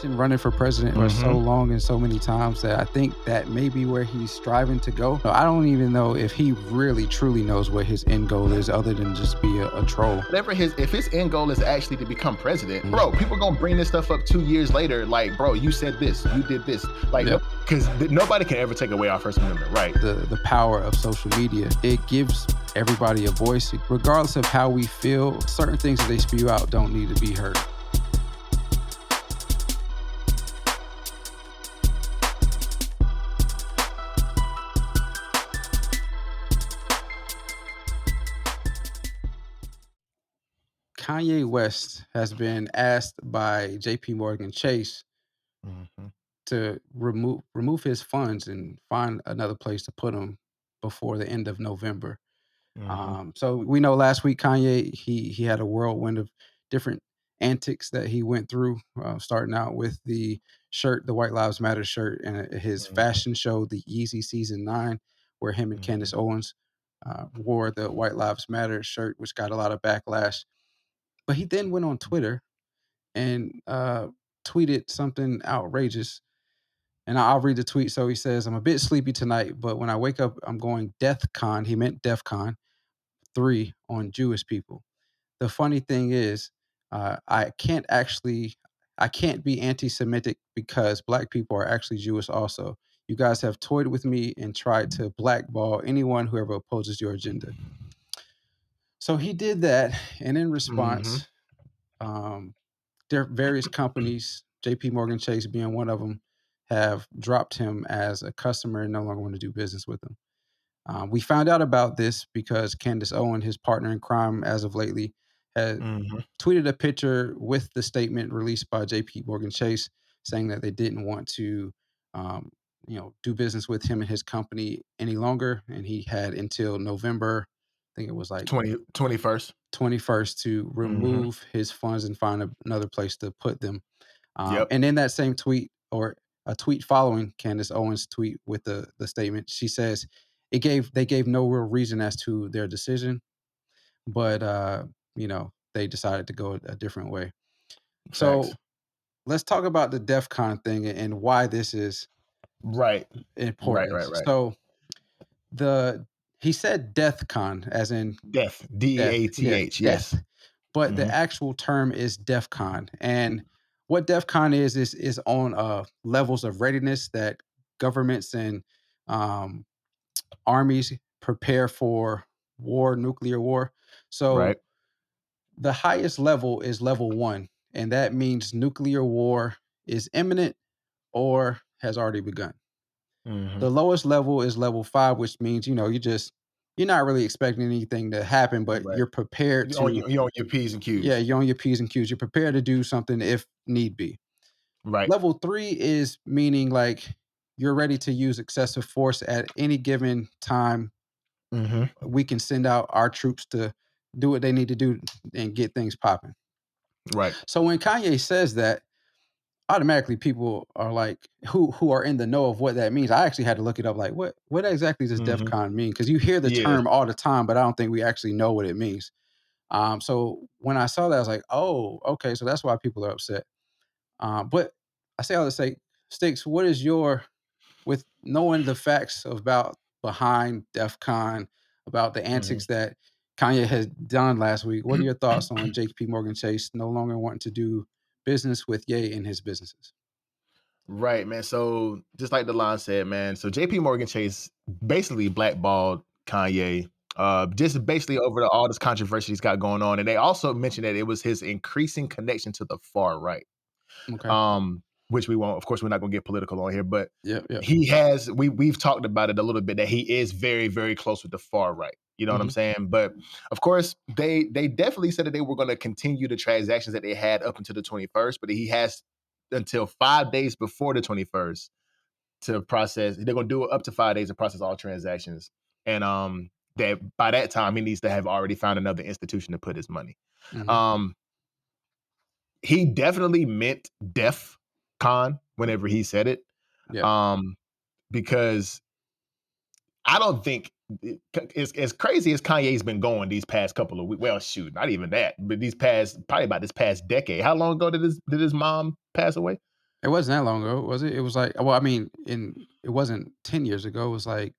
mentioned running for president for so long and so many times that I think that may be where he's striving to go. I don't even know if he really truly knows what his end goal is other than just be a troll. If his end goal is actually to become president, bro, people gonna bring this stuff up 2 years later. Like, bro, you said this, you did this. Like, because nobody can ever take away our First Amendment, right? The power of social media, it gives everybody a voice. Regardless of how we feel, certain things that they spew out don't need to be heard. Kanye West has been asked by JP Morgan Chase to remove his funds and find another place to put them before the end of November. So we know last week Kanye he had a whirlwind of different antics that he went through, starting out with the shirt, the White Lives Matter shirt, and his fashion show, the Yeezy Season 9, where him and Candace Owens wore the White Lives Matter shirt, which got a lot of backlash. But he then went on Twitter and tweeted something outrageous. And I'll read the tweet. So he says, "I'm a bit sleepy tonight, but when I wake up, I'm going DEFCON." He meant DEFCON 3 on Jewish people. The funny thing is, I can't be anti-Semitic because Black people are actually Jewish also. You guys have toyed with me and tried to blackball anyone who ever opposes your agenda. So he did that, and in response, there various companies, JP Morgan Chase being one of them, have dropped him as a customer and no longer want to do business with him. We found out about this because Candace Owen, his partner in crime as of lately, had tweeted a picture with the statement released by JP Morgan Chase saying that they didn't want to do business with him and his company any longer. And he had until November, I think it was like 21st to remove his funds and find another place to put them. And in that same tweet, or a tweet following Candace Owens' tweet with the statement, she says they gave no real reason as to their decision, but they decided to go a different way. Facts. So let's talk about the DEFCON thing and why this is important. Right. So he said DEFCON as in death, DEATH, yes. But the actual term is DEFCON. And what DEFCON is on levels of readiness that governments and armies prepare for war, nuclear war. So the highest level is level 1, and that means nuclear war is imminent or has already begun. The lowest level is level 5, which means you're not really expecting anything to happen, but you're prepared to. You're on your P's and Q's. Yeah, you're on your P's and Q's. You're prepared to do something if need be. Right. Level 3 is meaning like you're ready to use excessive force at any given time. We can send out our troops to do what they need to do and get things popping. Right. So when Kanye says that, automatically people are like, who are in the know of what that means. I actually had to look it up. Like, what exactly does DEFCON mean? Because you hear the term all the time, but I don't think we actually know what it means. So when I saw that, I was like, oh, okay, so that's why people are upset. But I say all to say, Sticks, what is with knowing the facts about behind DEFCON, about the antics that Kanye has done last week, what are your thoughts on JP Morgan Chase no longer wanting to do business with Ye and his businesses? Right, man. So just like Delon said, man, so JP Morgan Chase basically blackballed Kanye, just basically over all this controversy he's got going on. And they also mentioned that it was his increasing connection to the far right. Okay. Which we won't, of course, we're not gonna get political on here, but Yep. he has, we've talked about it a little bit, that he is very, very close with the far right. You know what I'm saying? But of course, they definitely said that they were going to continue the transactions that they had up until the 21st, but he has until 5 days before the 21st to process. They're going to do it up to 5 days to process all transactions. And that by that time, he needs to have already found another institution to put his money. He definitely meant DEF Con whenever he said it. Because I don't think as crazy as Kanye's been going these past couple of weeks. Well, shoot, not even that, but probably about this past decade. How long ago did his mom pass away? It wasn't that long ago, was it? It was like, well, I mean, it wasn't 10 years ago. It was like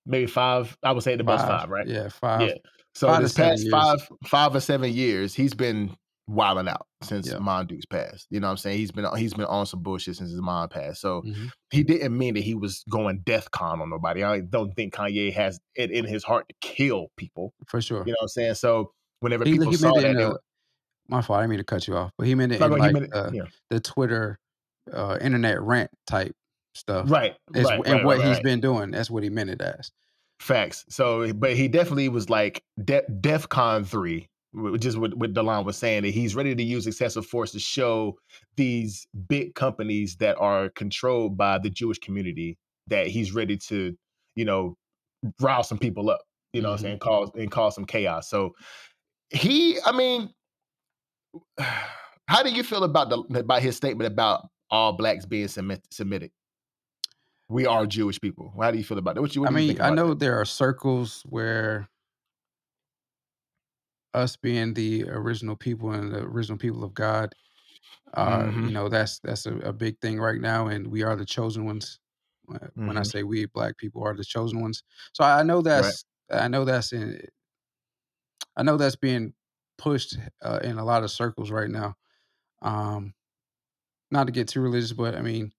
Maybe 5, I would say at the most 5, 5, right? yeah, Yeah. 5, So 5 to this 7 past years. 5 or 7 years, he's been wilding out since Yeah. Monduke's passed. You know what I'm saying? He's been on some bullshit since his mom passed. So Mhm. he didn't mean that he was going death con on nobody. I don't think Kanye has it in his heart to kill people. For sure. You know what I'm saying? So whenever people He saw meant it in that, they a were my fault, I didn't mean to cut you off, but he meant it like, in, oh, he like, meant it, yeah. the Twitter, internet rant type stuff. Right, Is right, and right, right, what right, he's right. been doing, that's what he meant it as. Facts. So, but he definitely was like DEF CON 3, just what Delon was saying, that he's ready to use excessive force to show these big companies that are controlled by the Jewish community that he's ready to, you know, rile some people up, you know what Mhm. I'm saying, cause some chaos. So I mean, how do you feel about about his statement about all blacks being Semitic? We are Jewish people. How do you feel about that? What I do you think mean, I about know that? there are circles where us being the original people and the original people of God, Hmm. that's a big thing right now, and we are the chosen ones. When I Hmm. say we, black people are the chosen ones. So Right. I know that's in I know that's being pushed, in a lot of circles right now. Um, Not to get too religious, but I mean,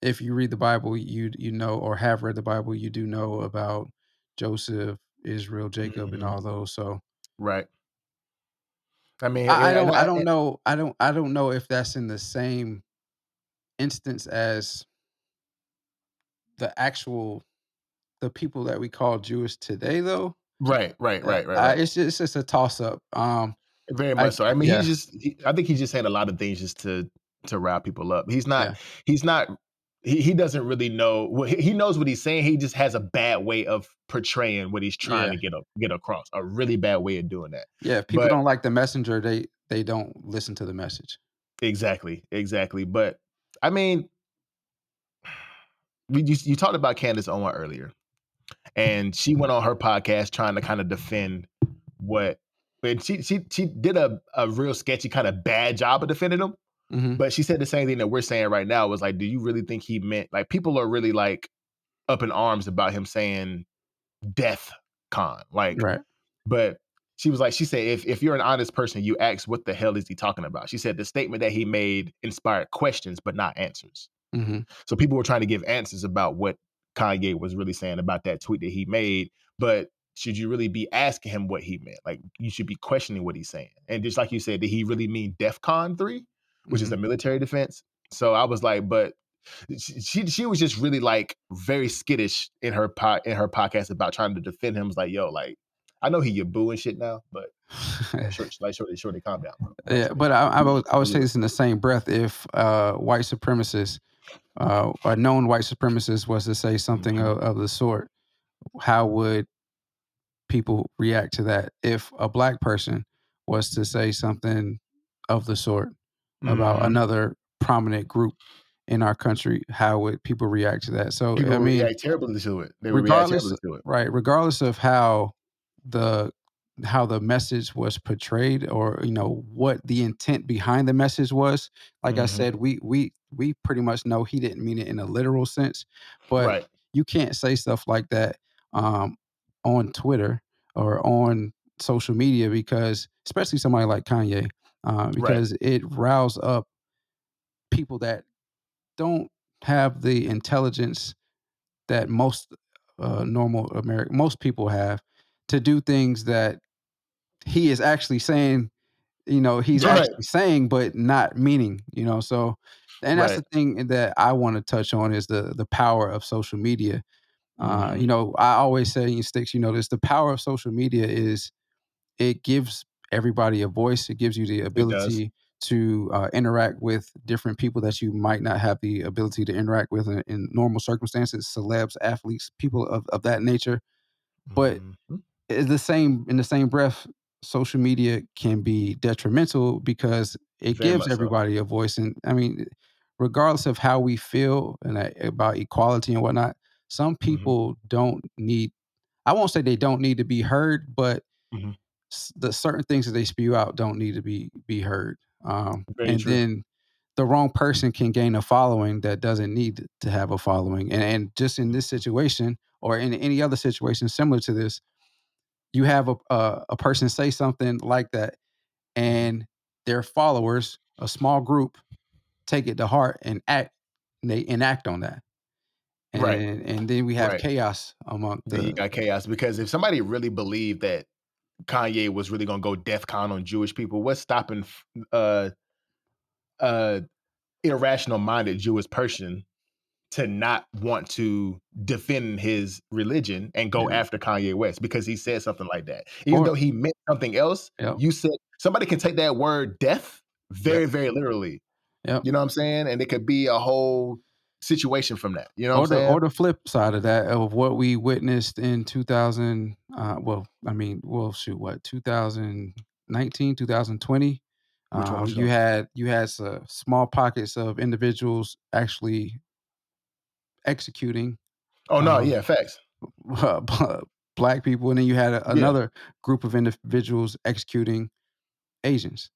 if you read the Bible, you know, or have read the Bible, you do know about Joseph, Israel, Jacob, and Mhm. all those. So Right. I mean, and I don't know I don't know if that's in the same instance as the actual the people that we call Jewish today, though. right, right, right, right, right. It's just a toss up. Very I much so. I mean, Yeah, I think he's just saying a lot of things just to rile people up. yeah, He's not he doesn't really know well, he knows what he's saying. He just has a bad way of portraying what he's trying yeah, to get across. A really bad way of doing that. yeah. If people But don't like the messenger, they don't listen to the message. exactly, exactly. But I mean, you talked about Candace Owen earlier, and she went on her podcast trying to kind of defend what but she did a real sketchy kind of bad job of defending him. Mhm. But she said the same thing that we're saying right now was like, do you really think he meant like people are really like up in arms about him saying death con? Like, Right. but she was like, she said, if you're an honest person, you ask what the hell is he talking about? She said the statement that he made inspired questions, but not answers. Mhm. So people were trying to give answers about what Kanye was really saying about that tweet that he made, but should you really be asking him what he meant? Like you should be questioning what he's saying. And just like you said, did he really mean DEF CON 3, which is Mhm. a military defense? So I was like, but she was just really like very skittish in in her podcast about trying to defend him. Was like, yo, like I know he your boo and shit now, but shorty, calm down, bro. You know what Yeah, I'm saying? but I would Really say look. this in the same breath. If white supremacists, a known white supremacist, was to say something Mhm. of the sort, how would people react to that? If a black person was to say something of the sort about Mhm. another prominent group in our country, how would people react to that? So, People I will mean, react terribly to it. They will react regardless, terribly to it. right, regardless of the how the message was portrayed, or what the intent behind the message was. Like I Mhm. said, we pretty much know he didn't mean it in a literal sense, but Right. you can't say stuff like that, um, on Twitter or on social media, because especially somebody like Kanye, Right. because it riles up people that don't have the intelligence that most people have, to do things that he is actually saying, he's Right. actually saying, but not meaning, so, and that's Right. the thing that I want to touch on, is the power of social media. Mhm. I always say in Sticks, this, the power of social media is, it gives everybody a voice. It gives you the It does. ability to interact with different people that you might not have the ability to interact with in normal circumstances, celebs, athletes, people of that nature. But Mhm. in the same breath, social media can be detrimental because it Very gives much so. everybody a voice. And I mean, regardless of how we feel and about equality and whatnot, some Mhm. people don't need. I won't say they don't need to be heard, but Mhm. the certain things that they spew out don't need to be heard. Very And true. then the wrong person can gain a following that doesn't need to have a following. And just in this situation or in any other situation similar to this, you have a person say something like that, Mhm. and their followers, a small group, take it to heart and they enact on that. Right, And then we have right. chaos among Then you the got chaos because if somebody really believed that Kanye was really gonna go DEFCON on Jewish people, what's stopping uh irrational minded Jewish person to not want to defend his religion and go yeah. after Kanye West because he said something like that. Even Or though he meant something else, yep, you said somebody can take that word death yep, very, very literally. yep. You know what I'm saying? And it could be a whole situation from that. You know what I'm Or saying? the flip side of that of what we witnessed in 2000, shoot, what, 2019, 2020. Which one? Which You one? had small pockets of individuals actually executing Oh no, um, yeah, facts. black people, and then you had Yeah. another group of individuals executing Asians.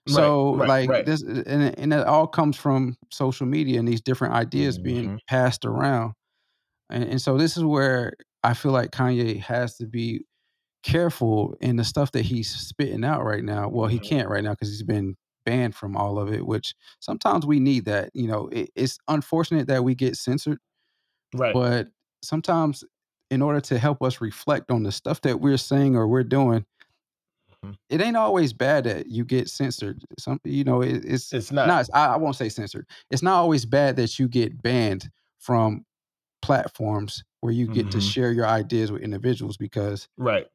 Right, So, right, like right. this, and it all comes from social media and these different ideas being Mhm. passed around. And so this is where I feel like Kanye has to be careful in the stuff that he's spitting out right now. Well, he Mhm. can't right now because he's been banned from all of it, which sometimes we need that. It's unfortunate that we get censored, Right. but sometimes in order to help us reflect on the stuff that we're saying or we're doing, Mhm. it ain't always bad that you get censored. It's It's not. not. I won't say censored. It's not always bad that you get banned from platforms where you get to Mhm. share your ideas with individuals because Right.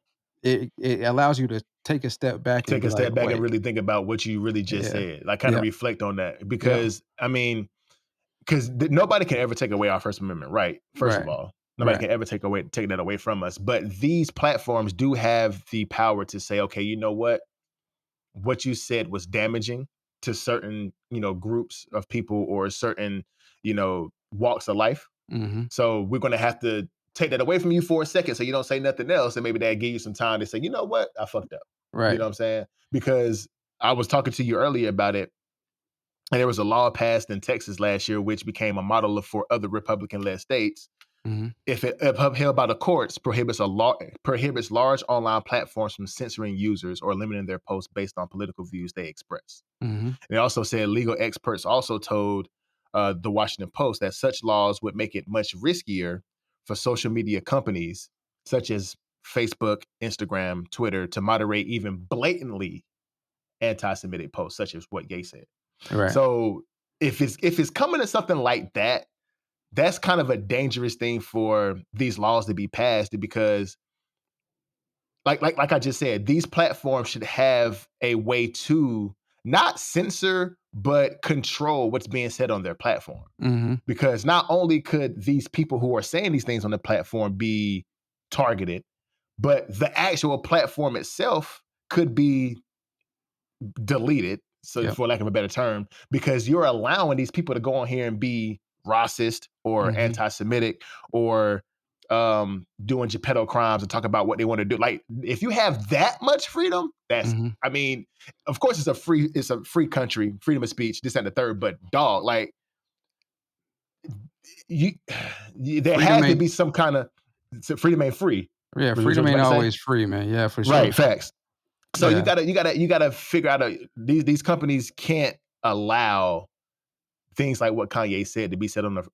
it allows you to take a step back and Take be a like, step back and wait, really think about what you really just yeah, said. Like, kinda yeah, reflect on that yeah, because, I mean, 'cause nobody can ever take away our First Amendment right, first of right, all. Nobody right, can ever take that away from us, but these platforms do have the power to say, "Okay, you know what? What you said was damaging to certain, groups of people or certain, walks of life. hmm, So we're gonna have to take that away from you for a second so you don't say nothing else, and maybe that give you some time to say, "You know what? I fucked up." You right, know what I'm saying? Because I was talking to you earlier about it, and there was a law passed in Texas last year which became a model for other Republican-led states. hmm, If upheld by the courts, prohibits large online platforms from censoring users or limiting their posts based on political views they express. hmm, And they also said legal experts also told the Washington Post that such laws would make it much riskier for social media companies such as Facebook, Instagram, Twitter to moderate even blatantly anti-Semitic posts, such as what Ye said. right, So if it's coming to something like that, that's kind of a dangerous thing for these laws to be passed because like I just said, these platforms should have a way to not censor but control what's being said on their platform. hmm, Because not only could these people who are saying these things on the platform be targeted, but the actual platform itself could be deleted, so yep, for lack of a better term, because you're allowing these people to go on here and be racist or hmm, anti-Semitic or doing Geppetto crimes and talk about what they want to do. Like, if you have that much freedom, hmm. I mean, of course, it's a free country, freedom of speech, this and the third. But dog, like you, there Freedom has to ain't, be some kind of freedom ain't free. yeah, Was what you freedom was about ain't to say? always free, man. Yeah, for Right, sure. facts. So you Yeah, gotta you gotta you gotta figure out these companies can't allow things like what Kanye said to be said on the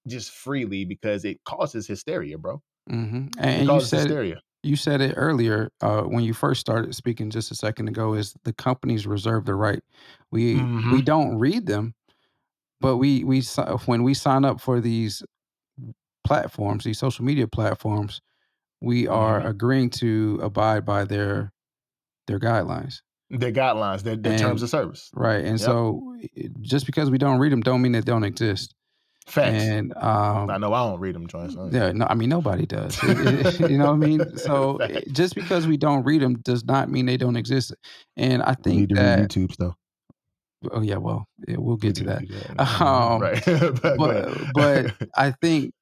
just freely because it causes hysteria, bro. It and causes hysteria. you said it earlier when you first started speaking just a second ago. Is the companies reserve the right? We Mhm. don't read them, but when we sign up for these platforms, these social media platforms, we are Mhm. agreeing to abide by their guidelines. Their guidelines, their terms of And service. right, and Yep. so just because we don't read them, don't mean they don't exist. Facts. And I know I don't read them joints. yeah, no, I mean nobody does. You know what I mean? So Facts. just because we don't read them does not mean they don't exist. And I We think need to read that YouTube's though. oh yeah, well, yeah, we'll We get to do. that. Mhm. Right. But go But ahead. I think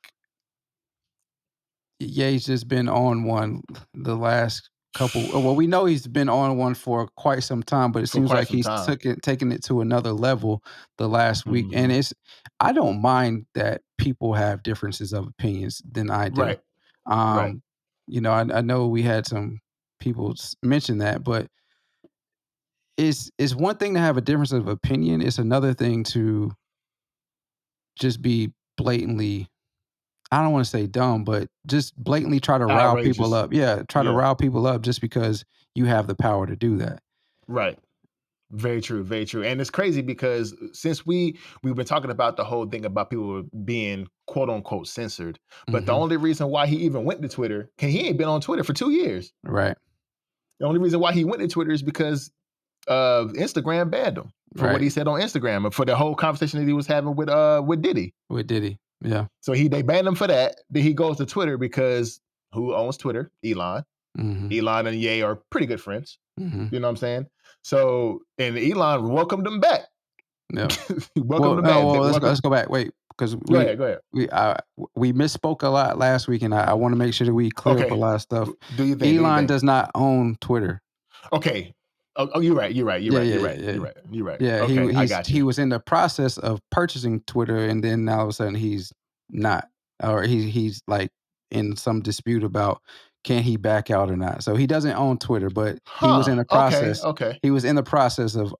Ye's just been on one the last couple. Well, we know he's been on one for quite some time, but it For seems quite like some he's time. taken it to another level the last week. And Mhm. I don't mind that people have differences of opinions than I do. Right, right. Um, I know we had some people mention that, but it's one thing to have a difference of opinion. It's another thing to just be blatantly, I don't want to say dumb, but just blatantly try to rile people Outrageous. up. Yeah, try to Yeah, rile people up just because you have the power to do that. right. Very true, very true. And it's crazy because since we've been talking about the whole thing about people being quote unquote censored, but the Mhm. only reason why he even went to Twitter, he ain't been on Twitter for 2 years. Right, The only reason why he went to Twitter is because Instagram banned him for what right. he said on Instagram and for the whole conversation that he was having with Diddy. With Diddy. Yeah. So they banned him for that. Then he goes to Twitter because who owns Twitter? Elon. Mhm. Elon and Ye are pretty good friends. Mhm. You know what I'm saying? So and Elon welcomed him back. Yeah. Welcomed Well, him no, back. well, let's Welcome. go back. Wait, because Go ahead. Go ahead. we misspoke a lot last week, and I wanna make sure that we clear up a Okay. lot of stuff. Do your thing. Do your Elon thing. does not own Twitter. Okay. Oh, you're right. You're right. You're Yeah, right. yeah, You're yeah, right. yeah. You're right. You're right. Yeah, Okay. I got he you. was in the process of purchasing Twitter, and then all of a sudden he's not, or he's like in some dispute about can he back out or not. So he doesn't own Twitter, but he was in Huh. the Okay. process. Okay. He was in the process of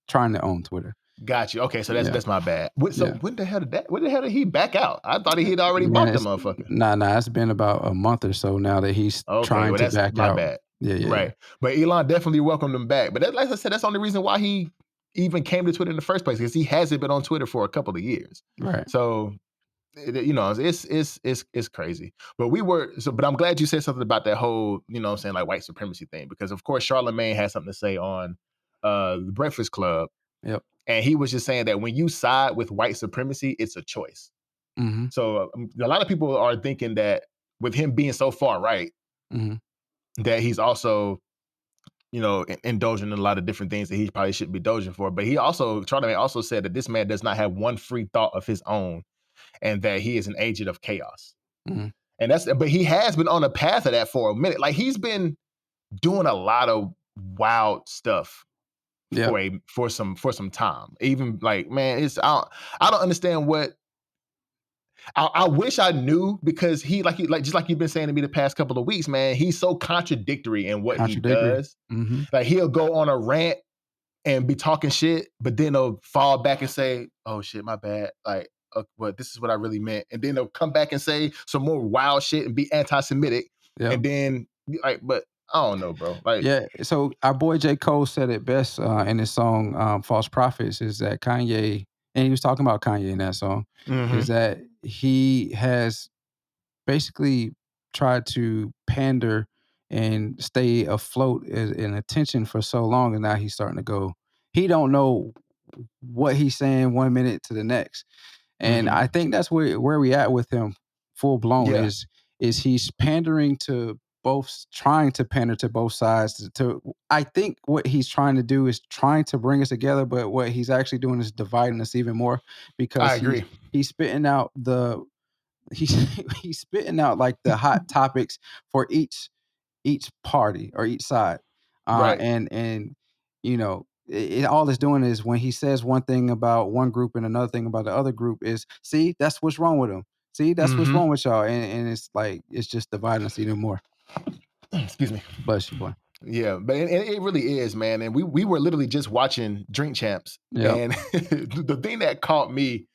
trying to own Twitter. Got you. Okay. So that's Yeah, that's my bad. So yeah. when the hell did that? When the hell did he back out? I thought he'd already Man, bought the it's motherfucker. nah. It's been about a month or so now that he's Okay. trying Well, to that's back my out. bad. Yeah, yeah, yeah. Right. But Elon definitely welcomed him back. But like I said, that's the only reason why he even came to Twitter in the first place because he hasn't been on Twitter for a couple of years. Right. So it's crazy. But I'm glad you said something about that whole, I'm saying, like, white supremacy thing, because of course Charlemagne had something to say on the Breakfast Club, Yep. and he was just saying that when you side with white supremacy, it's a choice. Mhm. So a lot of people are thinking that with him being so far right, Mhm. that he's also, indulging in a lot of different things that he probably shouldn't be indulging for. But Charlemagne also said that this man does not have one free thought of his own, and that he is an agent of chaos. Mhm. But he has been on a path of that for a minute. Like, he's been doing a lot of wild stuff Yep. for some time. Even like, man, I don't understand what I wish I knew, because he like just like you've been saying to me the past couple of weeks, man, he's so contradictory in what he Contradictory. does. Mhm. Like, he'll go on a rant and be talking shit, but then they'll fall back and say, "Oh shit, my bad." Like, well, this is what I really meant, and then they'll come back and say some more wild shit and be anti-Semitic, Yep. and then like, but I don't know, bro. Like, Yeah, so our boy J. Cole said it best in his song False Prophets, is that Kanye, and he was talking about Kanye in that song, is mm-hmm, that he has basically tried to pander and stay afloat in attention for so long, and now he's starting to go, he don't know what he's saying 1 minute to the next. And mm-hmm, I think that's where we at with him full blown, yeah, is he's pandering to both, trying to pander to both sides to I think what he's trying to do is trying to bring us together, but what he's actually doing is dividing us even more, because I agree. he's spitting out he's he's spitting out like the hot topics for each party or each side. Right. And all it's doing is when he says one thing about one group and another thing about the other group is, see, that's what's wrong with him. See, that's what's Mm-hmm. wrong with y'all. And it's like it's just dividing us even more. Excuse me. Bless you, boy. Yeah, but it really is, man. And we were literally just watching Drink Champs, Yep. and the thing that caught me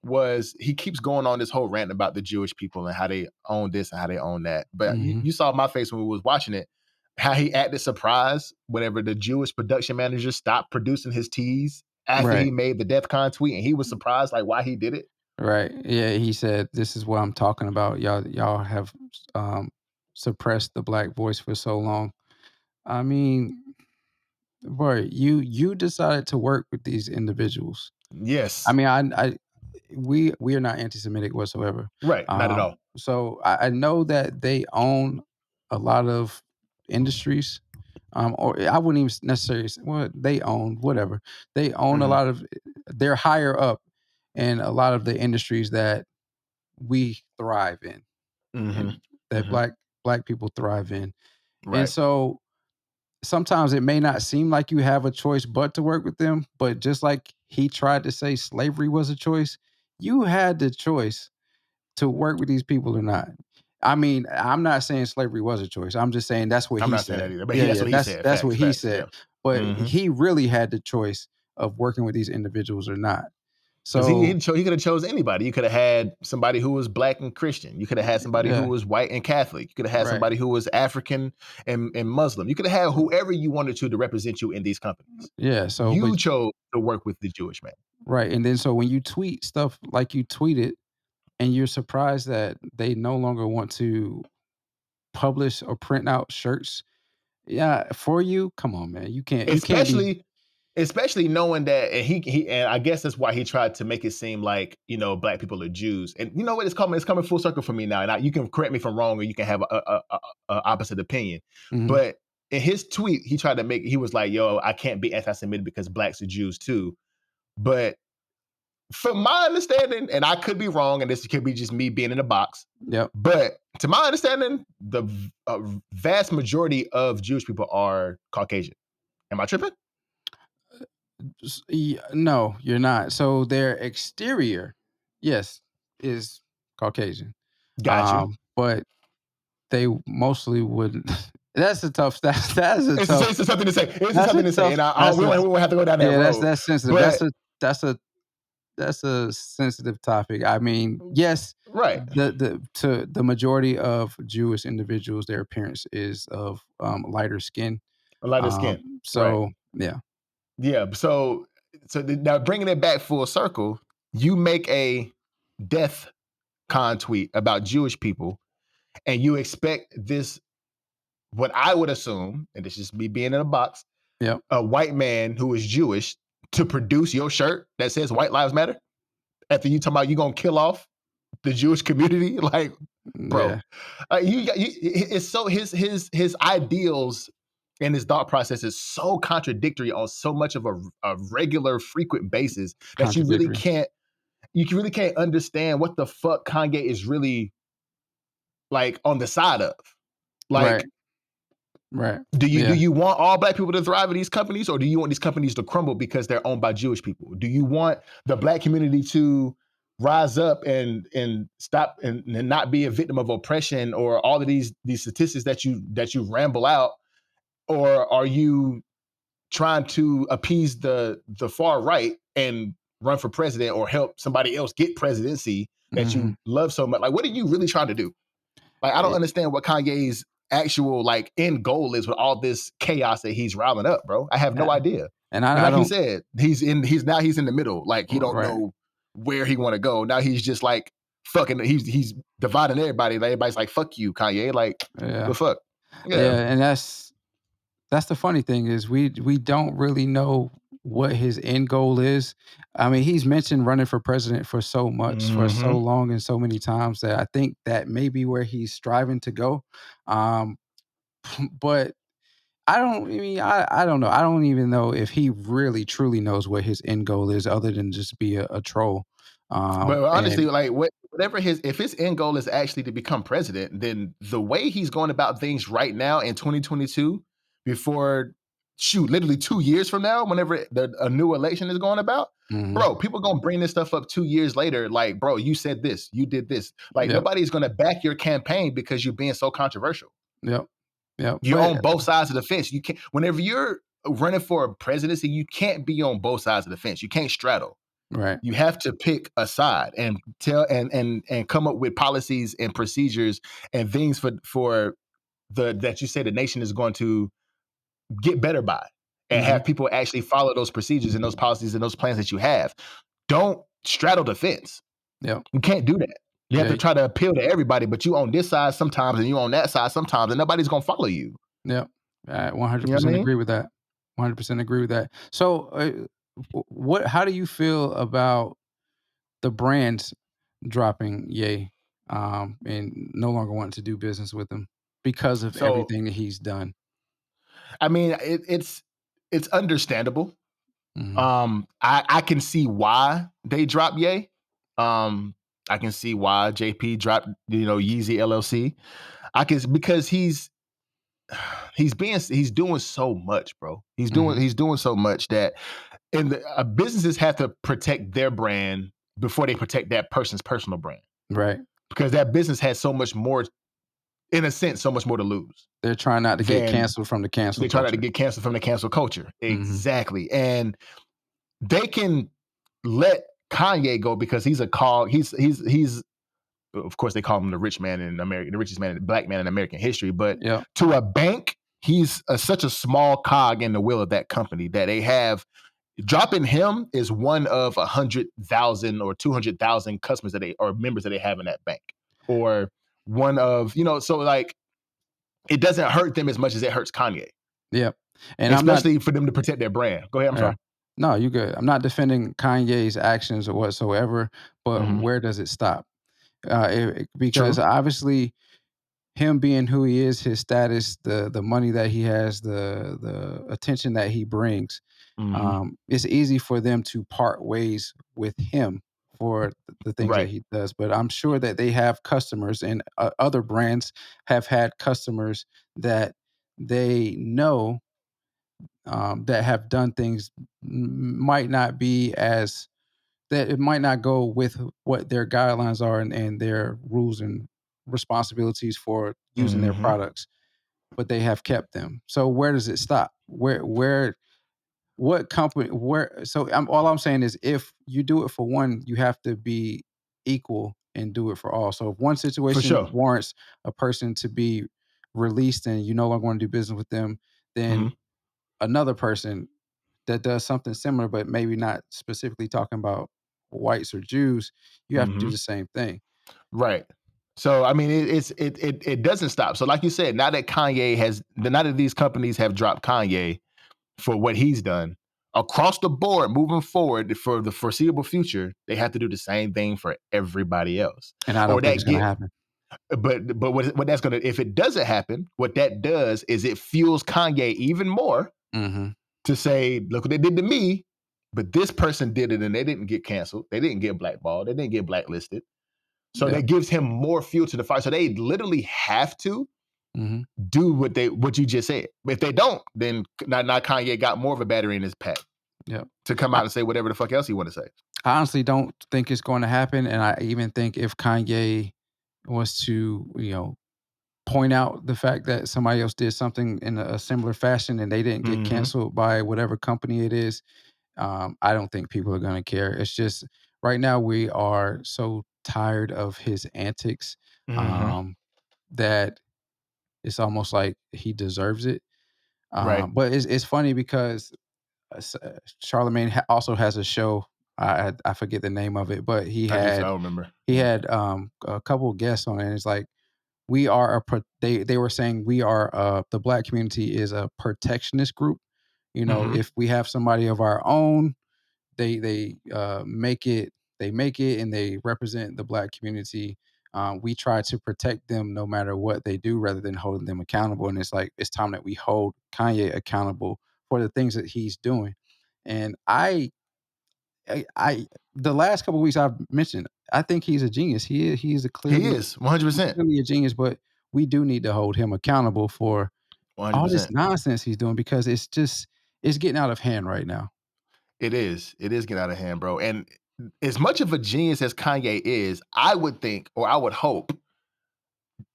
was he keeps going on this whole rant about the Jewish people and how they own this and how they own that. But you, Hmm. you saw my face when we was watching it, how he acted surprised whenever the Jewish production manager stopped producing his teas after Right. he made the DEF CON tweet, and he was surprised like why he did it. Right. Yeah. He said, "This is what I'm talking about. Y'all have um, suppressed the black voice for so long." I mean, boy, you decided to work with these individuals. I Yes, mean, we are not anti-Semitic whatsoever. right, not at all. So I know that they own a lot of industries, or I wouldn't even necessarily say, well, they own whatever. They own a Hmm. lot of. They're higher up in a lot of the industries that we thrive in, Hmm. and that Hmm. black people thrive in. And Right. so sometimes it may not seem like you have a choice but to work with them, but just like he tried to say slavery was a choice, you had the choice to work with these people or not. I mean, I'm not saying slavery was a choice. I'm just saying that's what I'm he not saying that said. either, but Yeah, that's yeah, what he that's said. that's what Facts, he facts. Yeah. said. But Hmm. he really had the choice of working with these individuals or not. Because So, he could have chose anybody. You could have had somebody who was black and Christian. You could have had somebody who yeah, was white and Catholic. You could have had right. somebody who was African and Muslim. You could have had whoever you wanted to represent you in these companies. Yeah, so but You chose to work with the Jewish man. right, and then so when you tweet stuff like you tweeted and you're surprised that they no longer want to publish or print out shirts, yeah, for you, come on, man. You can't be Especially knowing that, and he and I guess that's why he tried to make it seem like black people are Jews. And you know what? It's coming full circle for me now. And you can correct me if I'm wrong, or you can have a opposite opinion. mhm, But in his tweet, he was like, "Yo, I can't be anti-Semitic because blacks are Jews too." But from my understanding, and I could be wrong, and this could be just me being in a box, yep. but to my understanding, the vast majority of Jewish people are Caucasian. Am I tripping? No, you're not. So their exterior, yes, is Caucasian. Got you. But they mostly wouldn't. That's a It's, tough it's something to say. It's that's a something to say, tough and that's we a won't have to go down that yeah, road. that's sensitive. But That's a sensitive topic. I mean, yes, right, the majority of Jewish individuals, their appearance is of lighter skin. a lighter skin. Right. So yeah, Yeah. Now bringing it back full circle, you make a death con tweet about Jewish people, and you expect this, what I would assume, and this is me being in a box, yep, a white man who is Jewish to produce your shirt that says "White Lives Matter" after you talking about you gonna kill off the Jewish community, like, bro, yeah, it's so his ideals and his thought process is so contradictory on so much of a regular, frequent basis that contradictory. you really can't understand what the fuck Kanye is really like on the side of. Right, Like, right, do yeah, you want all black people to thrive in these companies, or do you want these companies to crumble because they're owned by Jewish people? Do you want the black community to rise up and stop and not be a victim of oppression or all of these statistics that you ramble out, or are you trying to appease the far right and run for president or help somebody else get presidency that hmm you love so much? Like, what are you really trying to do? Like, I don't understand what Kanye's actual like end goal is with all this chaos that he's riling up, bro. I have no idea. and And I like he don't said, he's in the middle. Like, he don't right, know where he want to go. Now he's just like fucking. He's dividing everybody. Like, everybody's like, "Fuck you, Kanye." Like, yeah, the fuck. Yeah. yeah, and that's the funny thing is we don't really know what his end goal is. I mean, he's mentioned running for president for so Hmm. long and so many times that I think that may be where he's striving to go. Um, but I don't know. I don't even know if he really truly knows what his end goal is other than just be a troll. But honestly, And like, whatever if his end goal is actually to become president, then the way he's going about things right now in 2022, before literally 2 years from now, whenever a new election is going about, mhm, bro, people gonna bring this stuff up 2 years later. Like, bro, you said this, you did this. Like, yep, nobody's gonna back your campaign because you're being so controversial. yep, yep. You're on both sides of the fence. You can't whenever you're running for a presidency, you can't be on both sides of the fence. You can't straddle. Right, You have to pick a side and tell and come up with policies and procedures and things for the that you say the nation is going to get better by, and hmm have people actually follow those procedures and those policies and those plans that you have. Don't straddle the fence. yep, You can't do that. You have yeah, to try to appeal to everybody, but you on this side sometimes and you on that side sometimes, and nobody's gonna follow you. yep. I You know what I 100% mean? agree with that. 100% agree with that. So, what? How do you feel about the brands dropping Ye, and no longer wanting to do business with him because of So everything that he's done? I mean, it's understandable. Mhm. I can see why they dropped Ye. Um, I can see why JP dropped, Yeezy LLC. I can because he's doing so much, bro. Mhm. He's doing so much that businesses have to protect their brand before they protect that person's personal brand, Right. because that business has so much more, in a sense, so much more to lose They're trying not to get than canceled from the cancel they try not to culture. get canceled from the cancel culture. Mhm. Exactly. And they can let Kanye go because he's a cog. He's of course they call him the rich man in America, the richest man, black man in American history. But Yep. to a bank, he's such a small cog in the wheel of that company that they have. Dropping him is one of 100,000 or 200,000 customers that they or members that they have in that bank, or one of so like it doesn't hurt them as much as it hurts Kanye, Yep. And I'm not especially for them to protect their brand. Go ahead. I'm yeah. sorry. No, you good. I'm not defending Kanye's actions or whatsoever, but Hmm. where does it stop? Because True. obviously him being who he is, his status, the money that he has, the attention that he brings, Hmm. it's easy for them to part ways with him for the things that Right. he does. But I'm sure that they have customers, and other brands have had customers that they know that have done things might not be as that it might not go with what their guidelines are and their rules and responsibilities for using their Hmm. products, but they have kept them. So where does it stop? Where what company where so all I'm saying is if you do it for one, you have to be equal and do it for all. So if one For situation sure. warrants a person to be released and you no longer want to do business with them, then Hmm. another person that does something similar, but maybe not specifically talking about whites or Jews, you have to do Hmm. the same thing. Right. So I mean, it doesn't stop. So like you said, now that these companies have dropped Kanye for what he's done across the board, moving forward for the foreseeable future, they have to do the same thing for everybody else. And I Or don't think that it's gonna get, happen. but what that's gonna if it doesn't happen, what that does is it fuels Kanye even more Mhm. to say, look what they did to me, but this person did it and they didn't get canceled, they didn't get blackballed, they didn't get blacklisted. So Yeah. that gives him more fuel to the fire. So they literally have to Mhm. do what you just said. If they don't, then now Kanye got more of a battery in his pack Yeah. to come I out and say whatever the fuck else he want to say. I honestly don't think it's going to happen, and I even think if Kanye was to, point out the fact that somebody else did something in a similar fashion and they didn't get Hmm. canceled by whatever company it is, I don't think people are gonna care. It's just right now we are so tired of his antics, Hmm. um, that it's almost like he deserves it. Right. But it's funny because Charlemagne also has a show. I forget the name of it, but he I do. I had remember. he Yeah. had a couple of guests on it. And it's like we are they were saying we are the black community is a protectionist group. Hmm. If we have somebody of our own, they make it and they represent the black community. We try to protect them no matter what they do, rather than holding them accountable. And it's like it's time that we hold Kanye accountable for the things that he's doing. And I the last couple of weeks I've mentioned, I think he's a genius. He is a He clearly is 100%. clearly a genius, but we do need to hold him accountable for all this 100%. nonsense he's doing because it's getting out of hand right now. It is. It is getting out of hand, bro. And as much of a genius as Kanye is, I would think, or I would hope,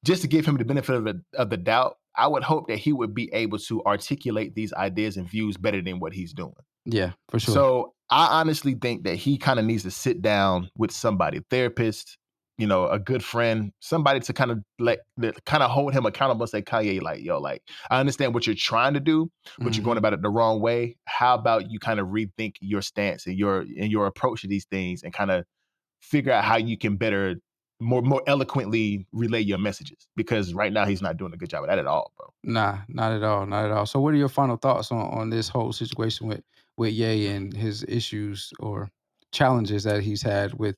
just to give him the benefit of the doubt, I would hope that he would be able to articulate these ideas and views better than what he's doing. Yeah, for sure. So I honestly think that he kind of needs to sit down with somebody, a therapist, a good friend, somebody to kind of kind of hold him accountable and say, Kanye, like, yo, like, I understand what you're trying to do, but you're going Mhm. about it the wrong way. How about you kind of rethink your stance and your approach to these things and kind of figure out how you can better more eloquently relay your messages? Because right now he's not doing a good job of that at all, bro. Nah, not at all, not at all. So what are your final thoughts on this whole situation with Ye and his issues or challenges that he's had with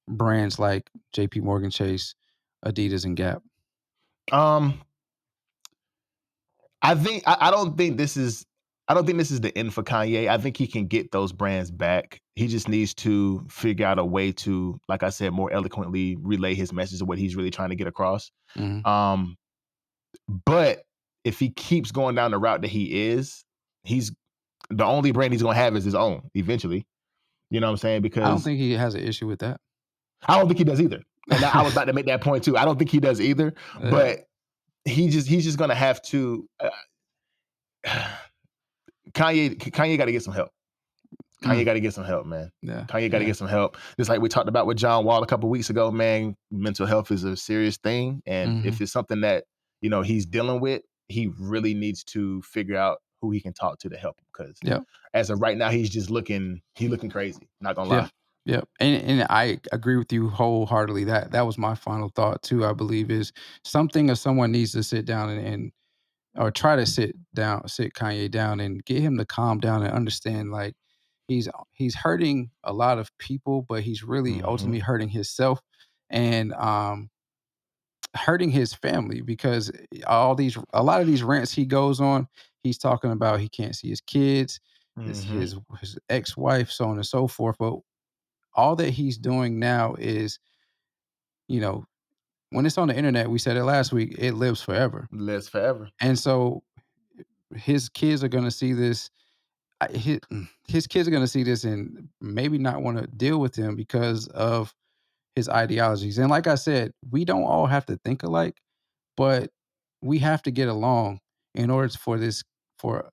brands like JP Morgan Chase, Adidas, and Gap? Um, I don't think this is the end for Kanye. I think he can get those brands back. He just needs to figure out a way to, like I said, more eloquently relay his message of what he's really trying to get across. Mhm. Um, but if he keeps going down the route that he's the only brand he's gonna have is his own eventually. You know what I'm saying? I don't Because think he has an issue with that. I don't think he does either. And I was about to make that point too. I don't think he does either. Yeah. But he's just gonna have to. Kanye got to get some help. Kanye got to get some help, man. Yeah. Kanye got to get some help. Just like we talked about with John Wall a couple weeks ago, man. Mental health is a serious thing, and if it's something that he's dealing with, he really needs to figure out who he can talk to help him. Because as of right now, he's looking crazy. Not gonna lie. Yeah, and I agree with you wholeheartedly. That was my final thought too. I believe is something or someone needs to sit down and or try to sit Kanye down and get him to calm down and understand like he's hurting a lot of people, but he's really ultimately hurting himself and hurting his family because a lot of these rants he goes on, he's talking about he can't see his kids, his ex-wife, so on and so forth. But all that he's doing now is, when it's on the internet, we said it last week, it lives forever. Lives forever. And so his kids are going to see this. His kids are going to see this and maybe not want to deal with him because of his ideologies. And like I said, we don't all have to think alike, but we have to get along in order for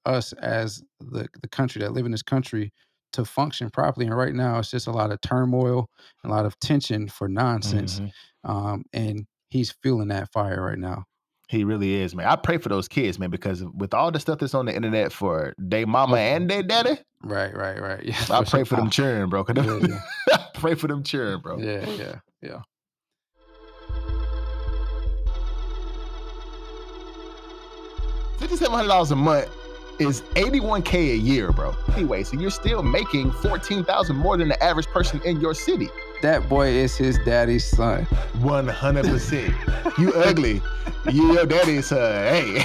us as the country that live in this country to function properly. And right now, it's just a lot of turmoil, a lot of tension for nonsense, and he's feeling that fire right now. He really is, man. I pray for those kids, man, because with all the stuff that's on the internet for their mama and their daddy. Right. Yeah, I pray for them children, bro. Pray for them children, bro. Yeah. $5,700 a month is $81K a year, bro. Anyway, so you're still making $14,000 more than the average person in your city. That boy is his daddy's son. 100%. You ugly. You your daddy's son. Hey.